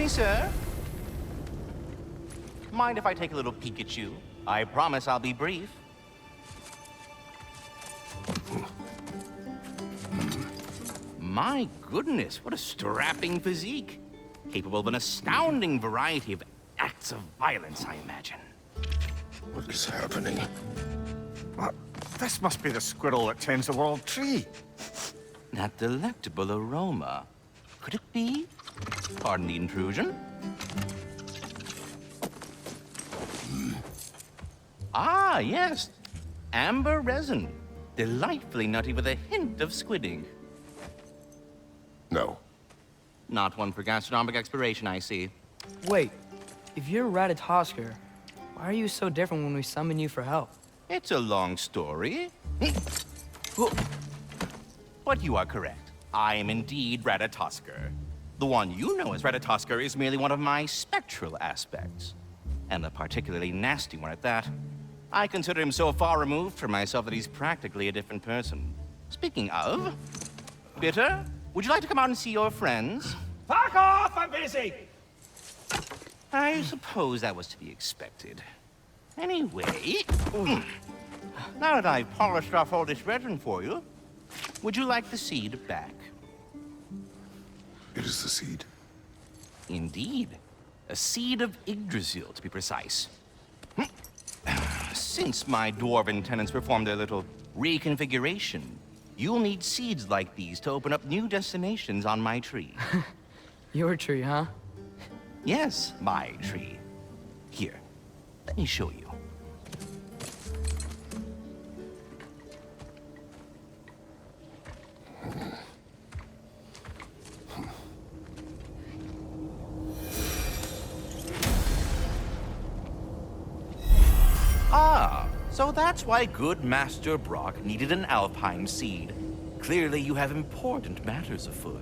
sir. Mind if I take a little peek at you? I promise I'll be brief. My goodness, what a strapping physique. Capable of an astounding variety of acts of violence, I imagine. What is happening? This must be the squirrel that tends the world tree. That delectable aroma. Could it be? Pardon the intrusion. Ah, yes. Amber resin. Delightfully nutty with a hint of squid ink. No. Not one for gastronomic exploration, I see. Wait, if you're Ratatosker, why are you so different when we summon you for help? It's a long story. But you are correct. I am indeed Ratatosker. The one you know as Ratatosker is merely one of my spectral aspects. And a particularly nasty one at that. I consider him so far removed from myself that he's practically a different person. Speaking of, Bitter, would you like to come out and see your friends? Fuck off! I'm busy! I suppose that was to be expected. Anyway, now that I've polished off all this resin for you, would you like the seed back? It is the seed. Indeed. A seed of Yggdrasil, to be precise. Since my dwarven tenants performed their little reconfiguration, you'll need seeds like these to open up new destinations on my tree. Your tree, huh? Yes, my tree. Here, let me show you. Ah, so that's why good Master Brock needed an Alfheim seed. Clearly you have important matters afoot.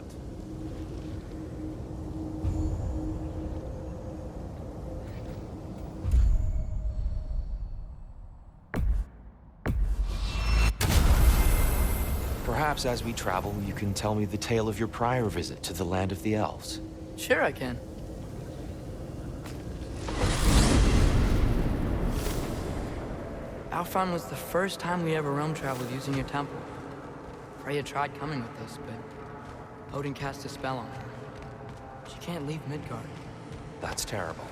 Perhaps as we travel, you can tell me the tale of your prior visit to the land of the elves. Sure I can. Alfheim was the first time we ever realm traveled using your temple. Freya tried coming with us, but Odin cast a spell on her. She can't leave Midgard. That's terrible.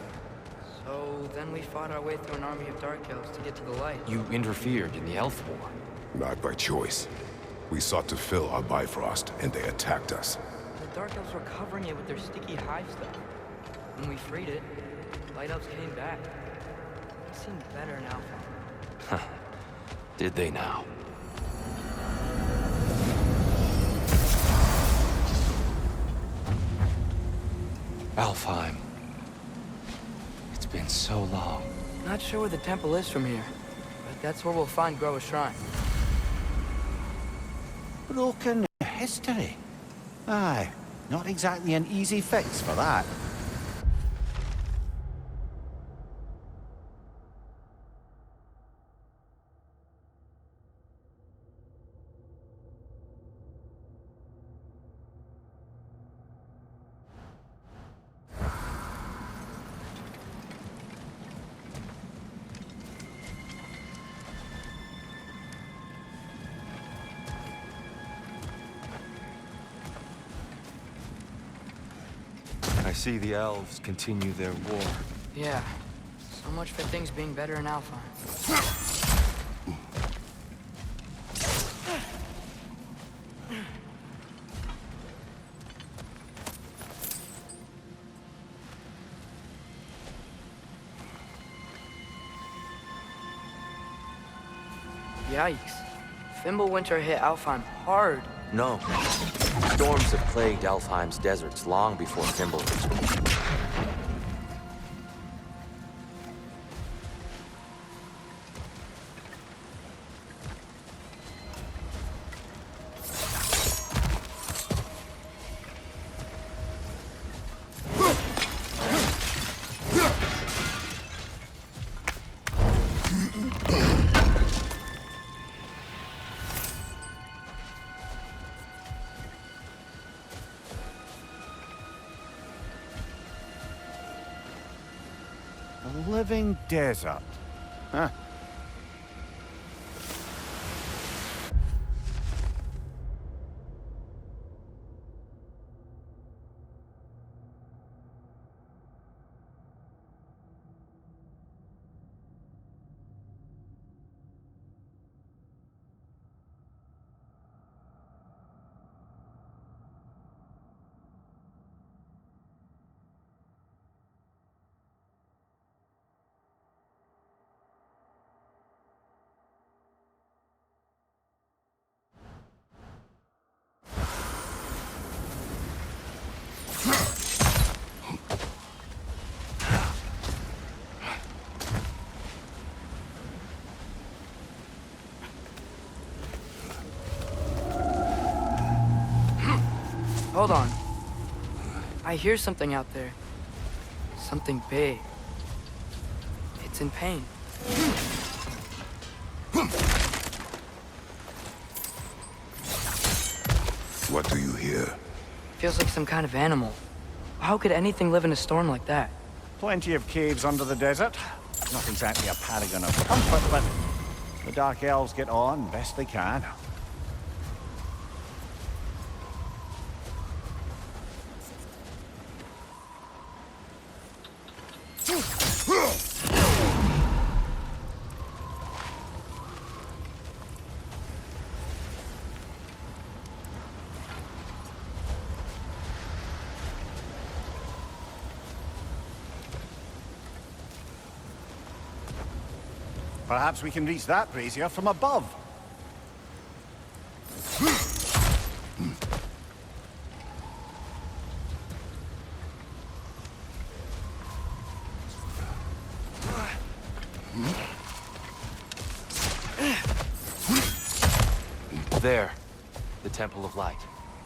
So then we fought our way through an army of dark elves to get to the light. You interfered in the elf war. Not by choice. We sought to fill our Bifrost, and they attacked us. The dark elves were covering it with their sticky hive stuff. When we freed it, light elves came back. It seemed better in Alfheim. Did they now? Alfheim. It's been so long. Not sure where the temple is from here, but that's where we'll find Groa's shrine. Broken history. Aye, not exactly an easy fix for that. I see the elves continue their war. Yeah, so much for things being better in Alfheim. Yikes. Fimbulwinter hit Alfheim hard. No. Storms have plagued Alfheim's deserts long before Fimbulwinter. living desert. Huh. Hold on. I hear something out there. Something big. It's in pain. What do you hear? Feels like some kind of animal. How could anything live in a storm like that? Plenty of caves under the desert. Not exactly a paragon of comfort, but the Dark Elves get on best they can. Perhaps we can reach that brazier from above. There. The Temple of Light.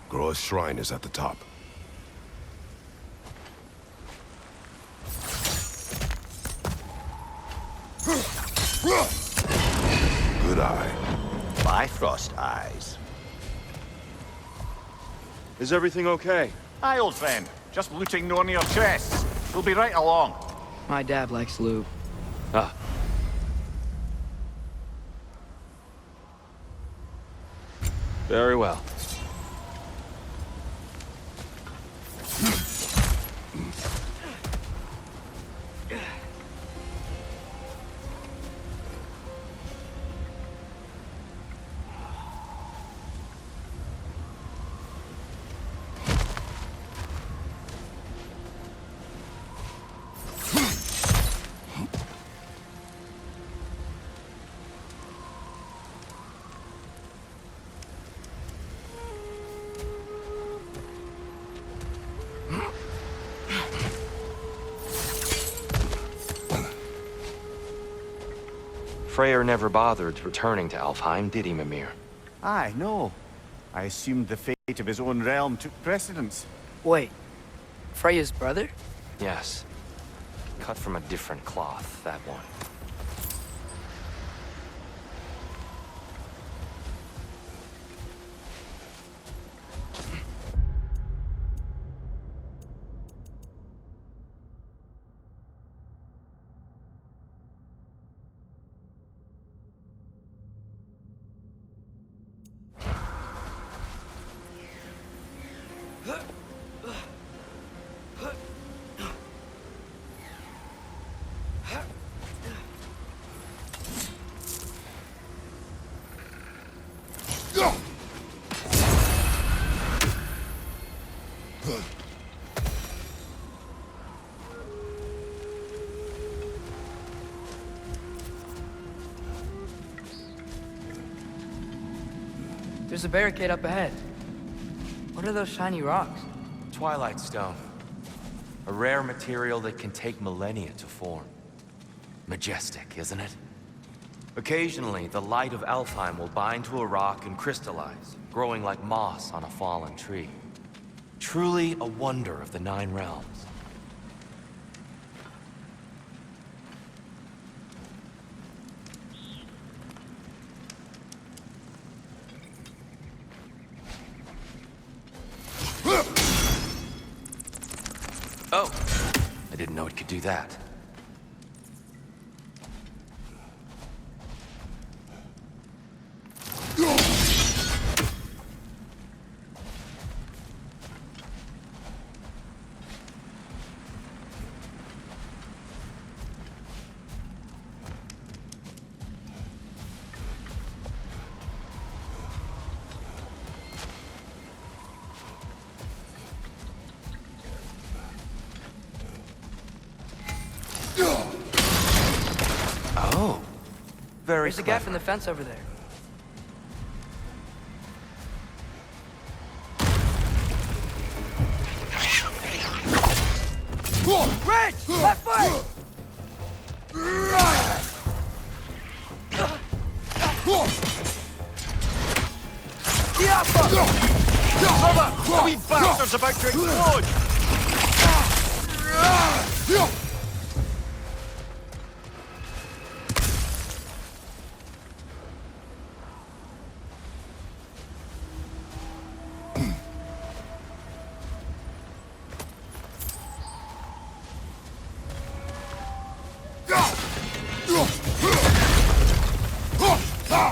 Groa's shrine is at the top. Good eye. Bifrost eyes. Is everything okay? Aye, old friend. Just looting no near chests. We'll be right along. My dad likes loot. Ah. Very well. Freyr never bothered returning to Alfheim, did he, Mimir? Aye, no. I assumed the fate of his own realm took precedence. Wait. Freya's brother? Yes. Cut from a different cloth, that one. There's a barricade up ahead. What are those shiny rocks? Twilight Stone. A rare material that can take millennia to form. Majestic, isn't it? Occasionally, the light of Alfheim will bind to a rock and crystallize, growing like moss on a fallen tree. Truly a wonder of the Nine Realms. Oh, I didn't know it could do that. Very There's a gap in the fence over there. Rich! Left foot! Brother! We bastards about to explode!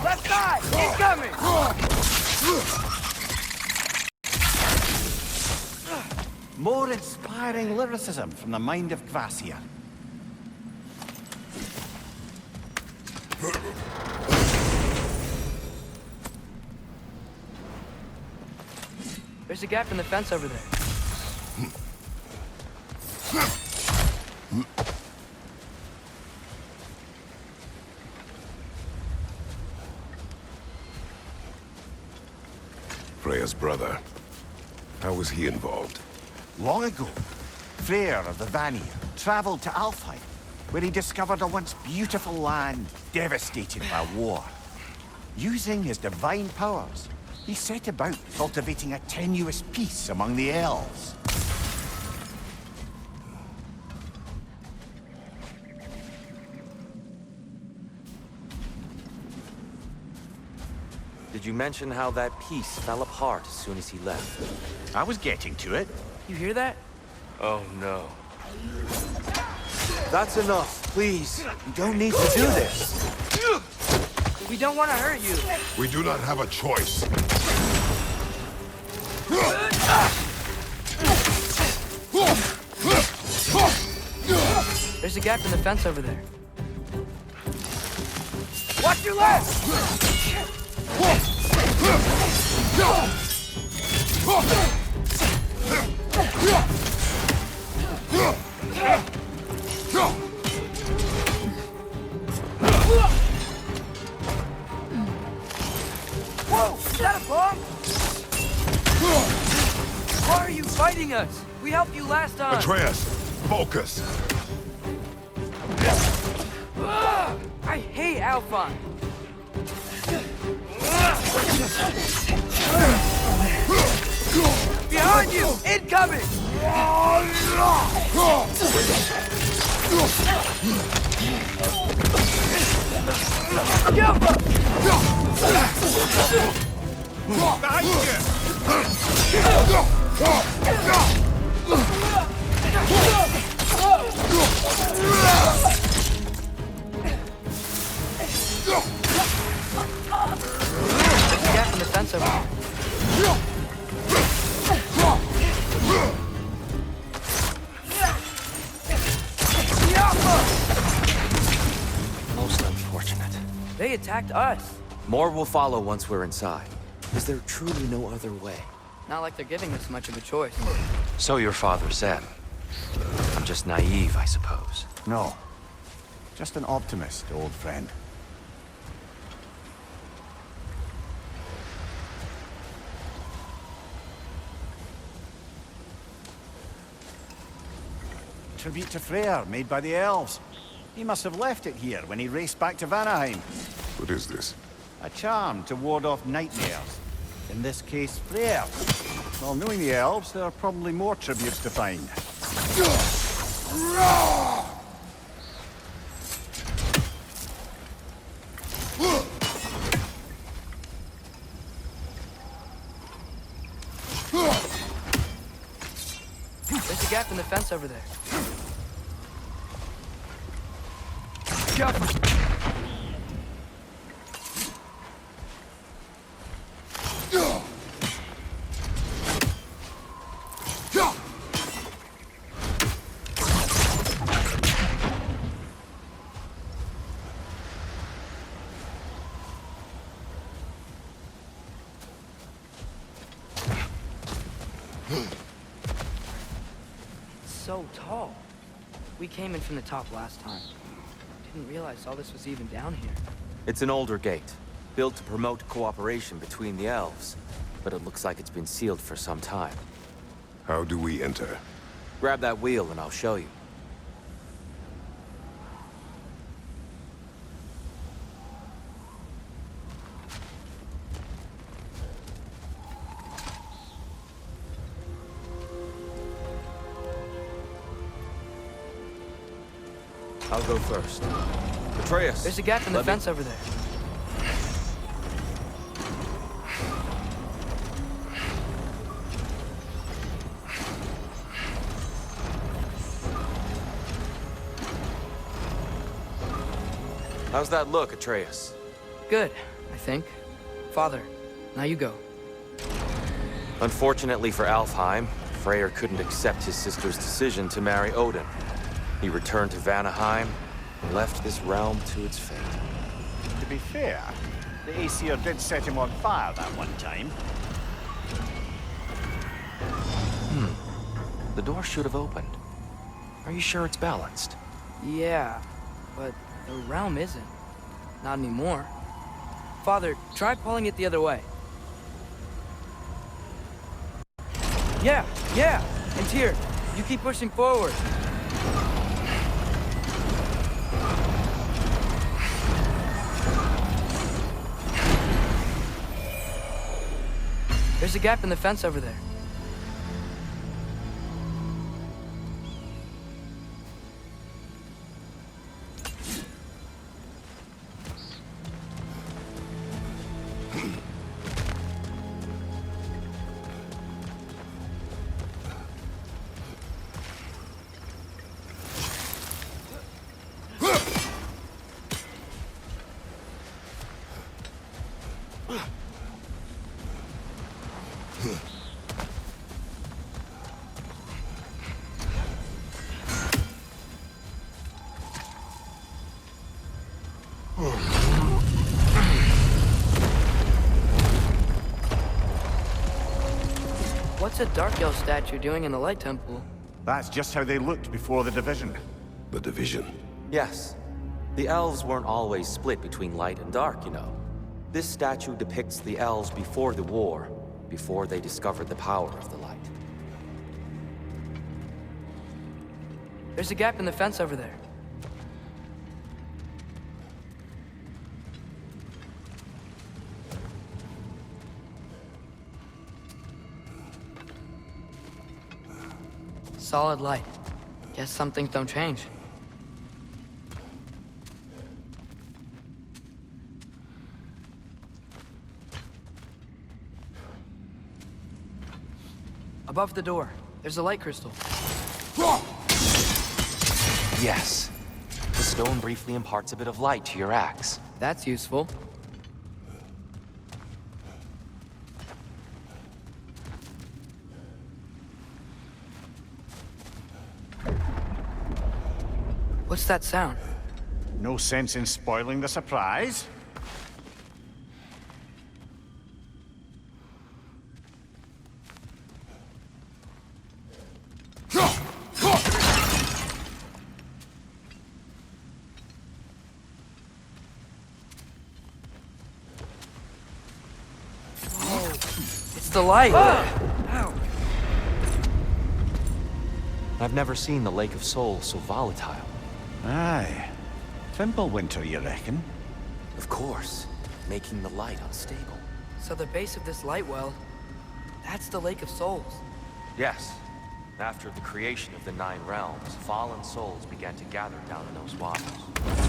Left side! Incoming! More inspiring lyricism from the mind of Gracia. There's a gap in the fence over there. Freya's brother. How was he involved? Long ago, Freyr of the Vanir traveled to Alfheim, where he discovered a once beautiful land devastated by war. Using his divine powers, he set about cultivating a tenuous peace among the elves. Did you mention how that peace fell apart as soon as he left? I was getting to it. You hear that? Oh no. That's enough, please. You don't need to do this. We don't want to hurt you. We do not have a choice. There's a gap in the fence over there. Watch your left! Whoa! Is that a bomb? Why are you fighting us? We helped you last time. Atreus, focus. I hate Alfheim. Behind you! Incoming! There's a gap in the fence over there. Most unfortunate. They attacked us. More will follow once we're inside. Is there truly no other way? Not like they're giving us much of a choice. So your father said. I'm just naive, I suppose. No. Just an optimist, old friend. Tribute to Freyr, made by the elves. He must have left it here when he raced back to Vanaheim. What is this? A charm to ward off nightmares. In this case, Freyr. Well, knowing the elves, there are probably more tributes to find. There's a gap in the fence over there. So tall. We came in from the top last time. Didn't realize all this was even down here. It's an older gate, built to promote cooperation between the elves, but it looks like it's been sealed for some time. How do we enter? Grab that wheel and I'll show you. I'll go first. Atreus! There's a gap in the fence over there. How's that look, Atreus? Good, I think. Father, now you go. Unfortunately for Alfheim, Freyr couldn't accept his sister's decision to marry Odin. He returned to Vanaheim and left this realm to its fate. To be fair, the Aesir did set him on fire that one time. The door should have opened. Are you sure it's balanced? Yeah, but the realm isn't. Not anymore. Father, try pulling it the other way. Yeah, and here. You keep pushing forward. There's a gap in the fence over there. What's a Dark Elf statue doing in the Light Temple? That's just how they looked before the division. The division. Yes. The elves weren't always split between light and dark, you know. This statue depicts the elves before the war, before they discovered the power of the light. There's a gap in the fence over there. Solid light. Guess some things don't change. Above the door, there's a light crystal. Yes. The stone briefly imparts a bit of light to your axe. That's useful. What's that sound? No sense in spoiling the surprise. It's the light! Ow! I've never seen the Lake of Souls so volatile. Aye. Fimbulwinter, you reckon? Of course, making the light unstable. So the base of this light well, that's the Lake of Souls. Yes. After the creation of the Nine Realms, fallen souls began to gather down in those waters.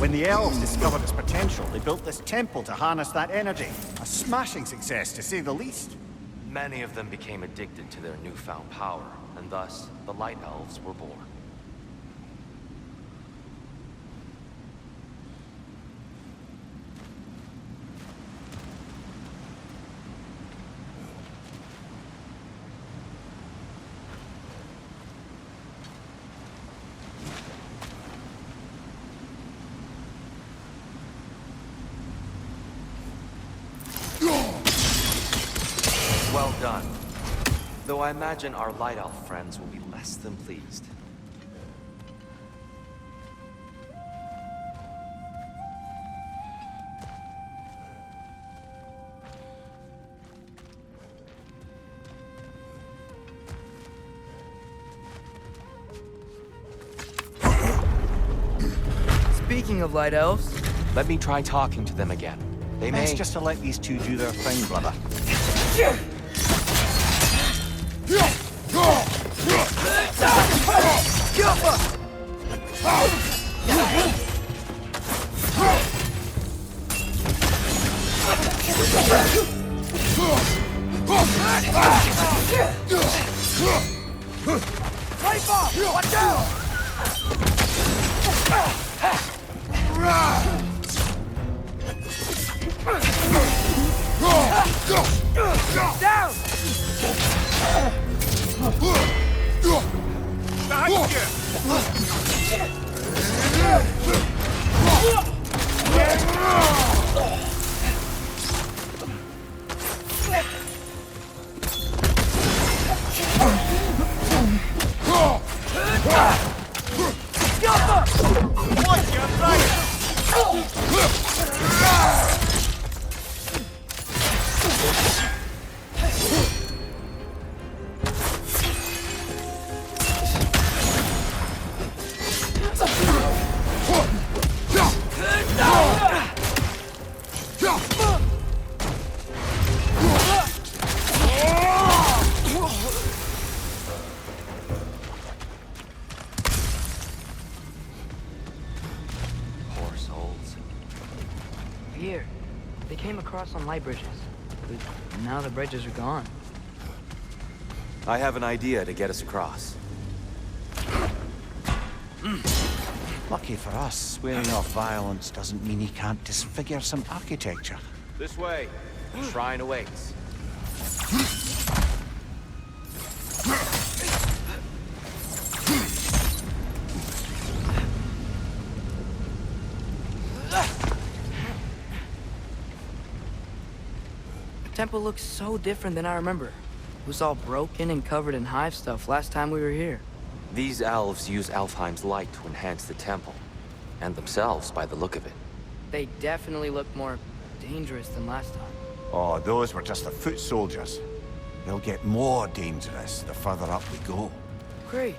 When the elves discovered its potential, they built this temple to harness that energy. A smashing success, to say the least. Many of them became addicted to their newfound power, and thus, the Light Elves were born. Well done. Though I imagine our Light Elf friends will be less than pleased. Speaking of light elves, Let me try talking to them again. They may... Best just to let these two do their thing, brother. watch out! Down! Here, they came across on light bridges, but now the bridges are gone. I have an idea to get us across. Lucky for us, swearing off violence doesn't mean he can't disfigure some architecture. This way. The shrine awaits. The temple looks so different than I remember. It was all broken and covered in hive stuff last time we were here. These elves use Alfheim's light to enhance the temple. And themselves, by the look of it. They definitely look more dangerous than last time. Oh, those were just the foot soldiers. They'll get more dangerous the further up we go. Great.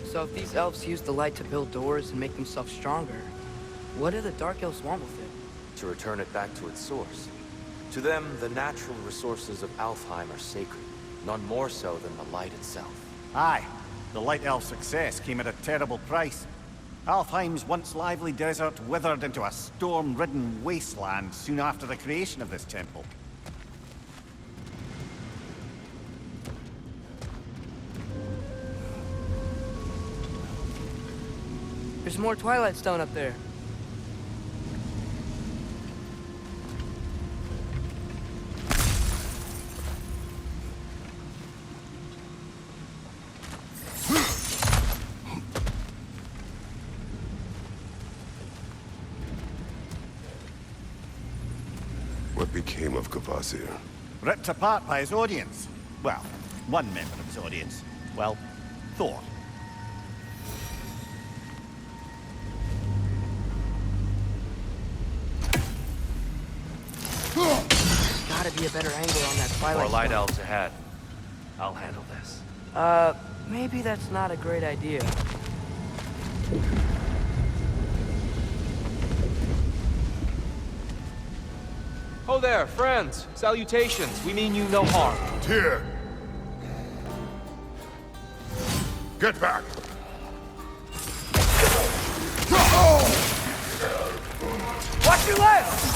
So if these elves use the light to build doors and make themselves stronger, what do the Dark Elves want with it? To return it back to its source. To them, the natural resources of Alfheim are sacred, none more so than the light itself. Aye, the Light Elf success came at a terrible price. Alfheim's once lively desert withered into a storm-ridden wasteland soon after the creation of this temple. There's more Twilight Stone up there. What became of Kvasir? Ripped apart by his audience. Well, one member of his audience. Well, Thor. Gotta be a better angle on that Twilight More light Stone. elves ahead. I'll handle this. Maybe that's not a great idea. Oh there, friends. Salutations. We mean you no harm. Tyr! Get back! Watch your left!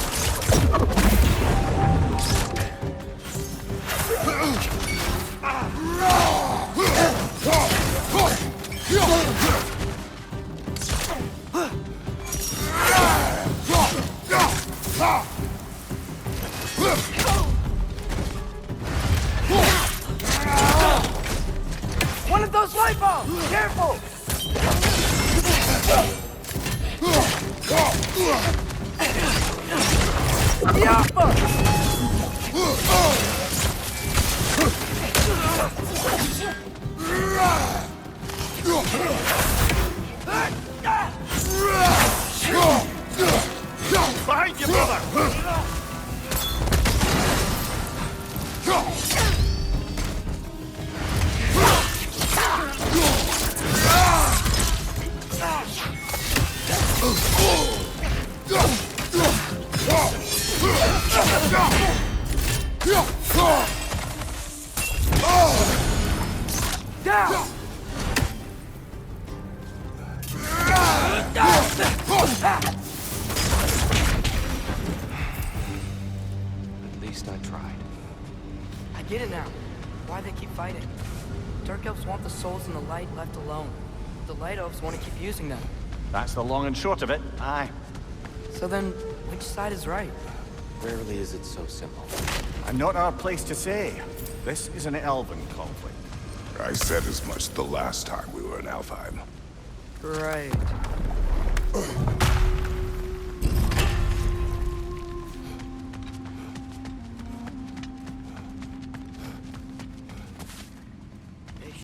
One of those light bulbs! Careful! Behind you, brother! Down! At least I tried. I get it now. Why they keep fighting. Dark elves want the souls in the light left alone. The light elves want to keep using them. That's the long and short of it. Aye. So then, which side is right? Rarely is it so simple. And not our place to say. This is an elven conflict. I said as much the last time we were in Alfheim. Right.